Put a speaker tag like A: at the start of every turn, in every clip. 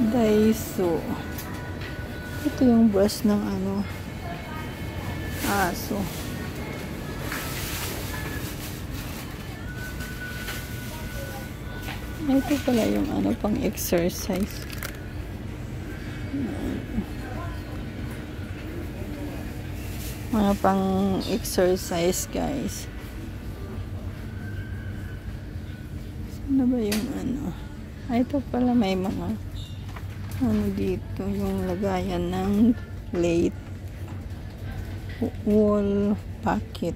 A: Daiso. Ito yung brush ng aso. Ito pala yung pang exercise. Mga pang exercise, guys. Ano ba yung ito pala may mga dito yung lagayan ng plate, wall packet.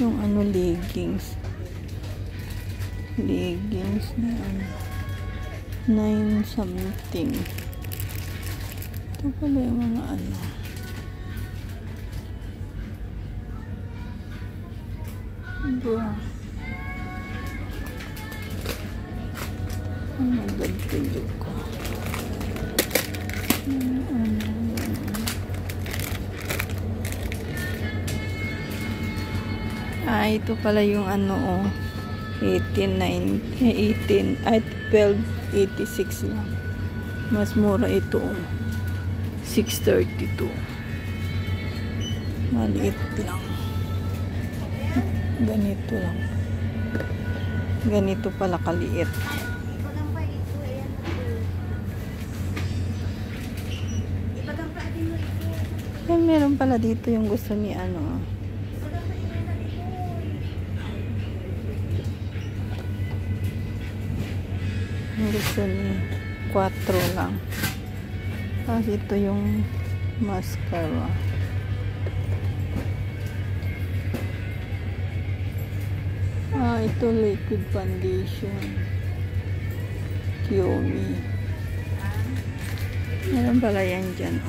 A: Yung leggings na 9 something. Ito pala yung mga bra. Magagpili ko. Ito pala yung 1286 lang. Mas mura ito. 632. Maliit lang. Ganito lang. Ganito pala kaliit. Meron pala dito yung gusto ni gusto ni 4 lang. Tapos ito yung mascara. Ito liquid foundation. Kiyomi. Meron pala yan dyan.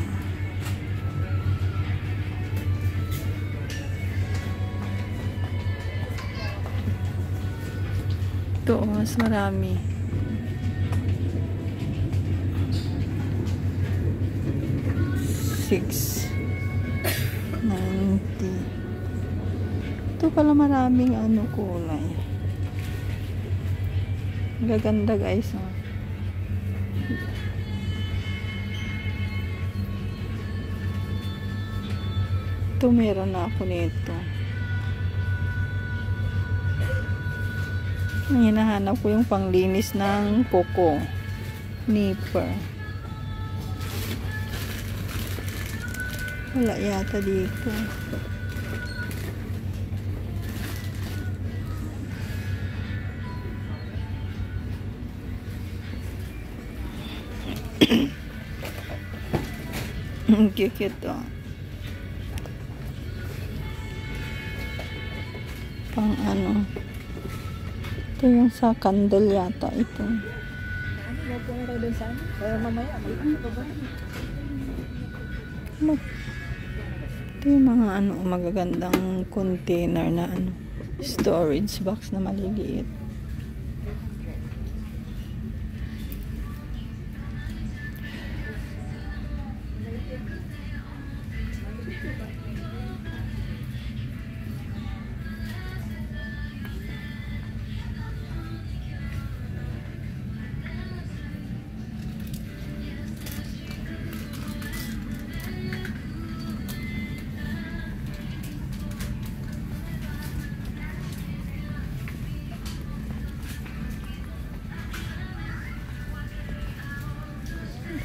A: Ito, mas marami. $6.90. Ito pala maraming kulay. Gaganda, guys. Ito meron na ako nito. Hinahanap ko yung panglinis ng kuko. Nipper. Wala yata dito. Cute to. Pang ito yung sa candle yata ito. Ito yung mga magagandang container na storage box na maliliit.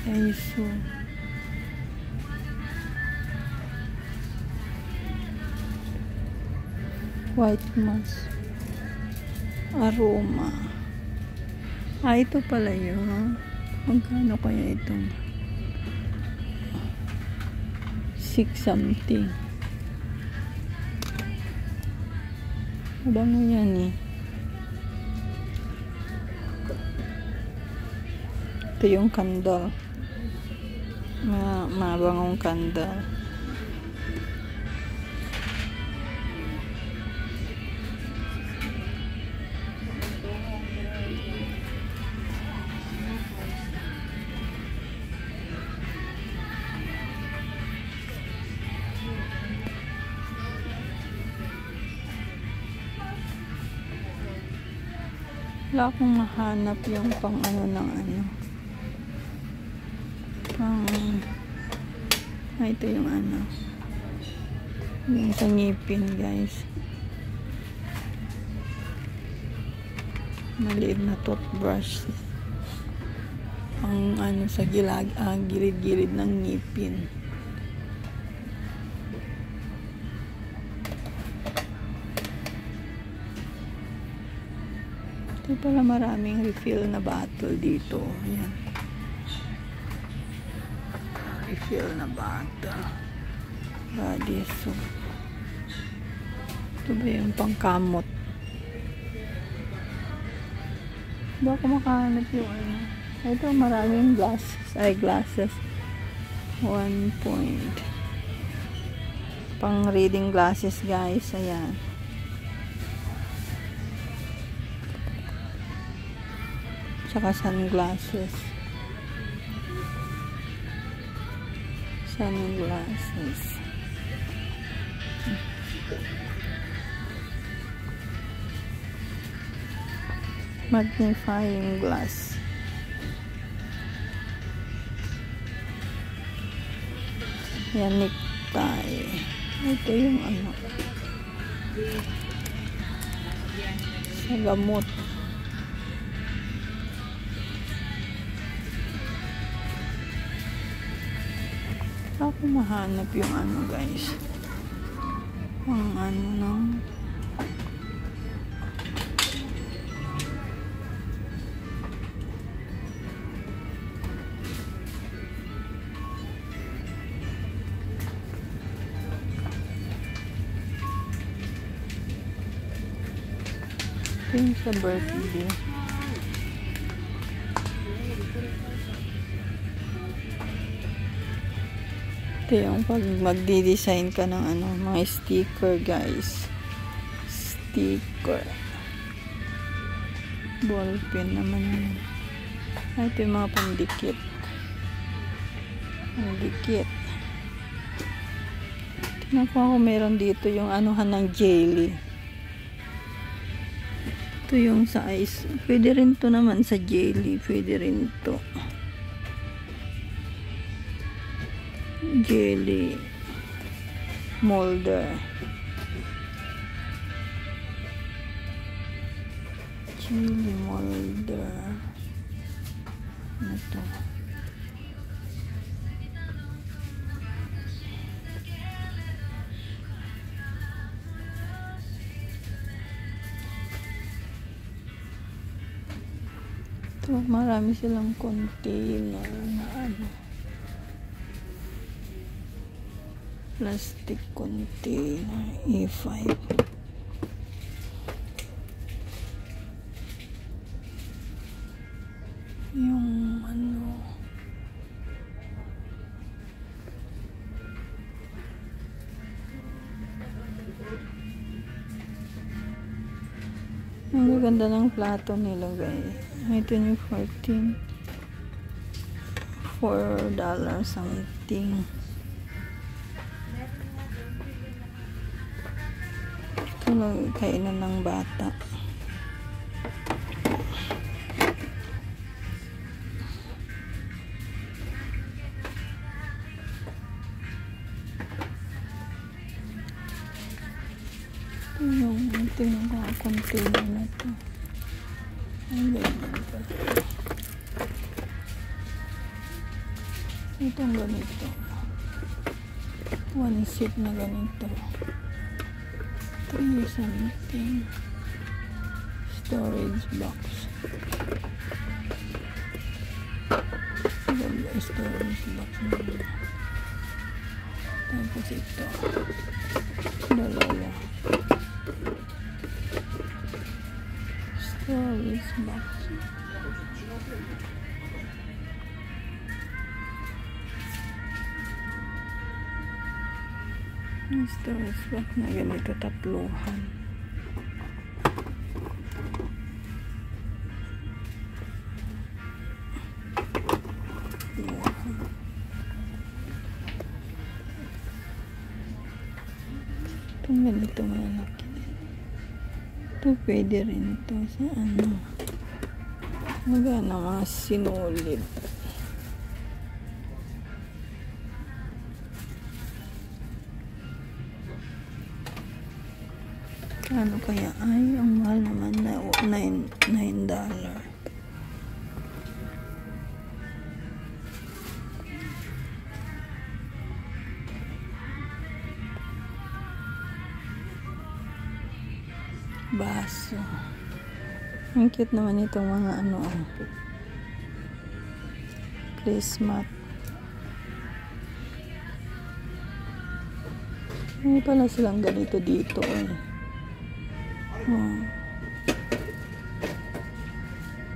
A: Daiso. White mask. Aroma. Ito pala yun. Magkano kaya itong 6 something. Mabango yan Ito yung candle. Mabangong candle. Wala akong mahanap yung pang ano ng ano. Ito yung ano. Yung sa ngipin, guys. Maliit na toothbrush. Ang ano sa gilid-gilid ng ngipin. Ito pala maraming refill na bottle dito. Ayan. Refill na bottle. Body soap. Ito ba yung pangkamot? Baka makahanap yung ano. Ito maraming eyeglasses. 1 point. Pang reading glasses, guys. Ayan. Tsaka sunglasses. Sunglasses. Magnifying glass. Yan, necktie. Ito yung ano. Sa gamot. Ako mahanap yung ano, guys. Ang ano ng sa birthday. Ito yung pag magdi-design ka ng ano, mga sticker, guys. Sticker. Ballpen naman yun. Ito yung mga pandikit. Pandikit. Tingnan ko ako meron dito yung anuhan ng jelly. Ito yung sa ice. Pwede rin to naman sa jelly. Pwede rin to. Jelly molder. Jelly molder. Ano to? Ito, marami silang container na ano. Plastic container A5. Yung ano ang ganda ng plato nila, guys. Ito yung $4 something. Ito lang kainan ng bata. Ito yung mga container na ito. Ang ganyan pa. Itong ganito. One seat na ganito. 3 something. Storage box. Storage box na. Tapos ito. Dalawa. Storage box. Storage box na ganito, tatluhan. Itong ganito malaki. Ito pwede rin ito sa ano. Lagyan ng mga sinulid. Ano kaya? Ay, ang mahal naman na $9. Baso. Ang cute naman itong mga ano, Christmas. May pala silang ganito dito eh.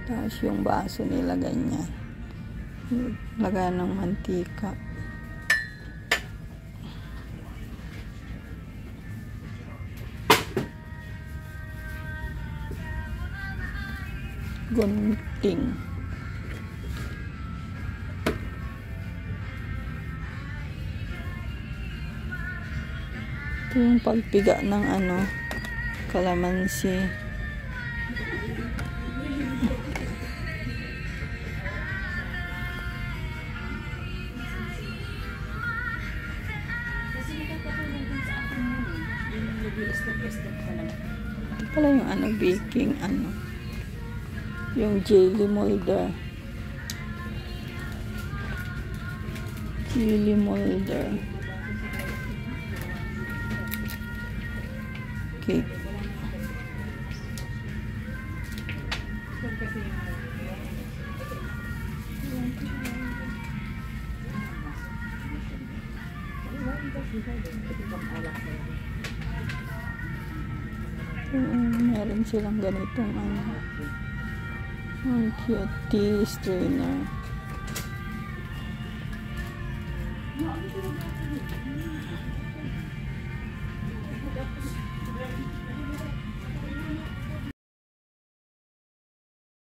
A: Tapos yung baso nila ganyan. Lagyan ng mantika. Gunting. Ito yung pagpiga ng ano, kalamansi. Ito pala yung ano, baking ano. Yung jelly molder. Jelly molder. Cake. Meron silang ganitong ano. Ang cute tea strainer.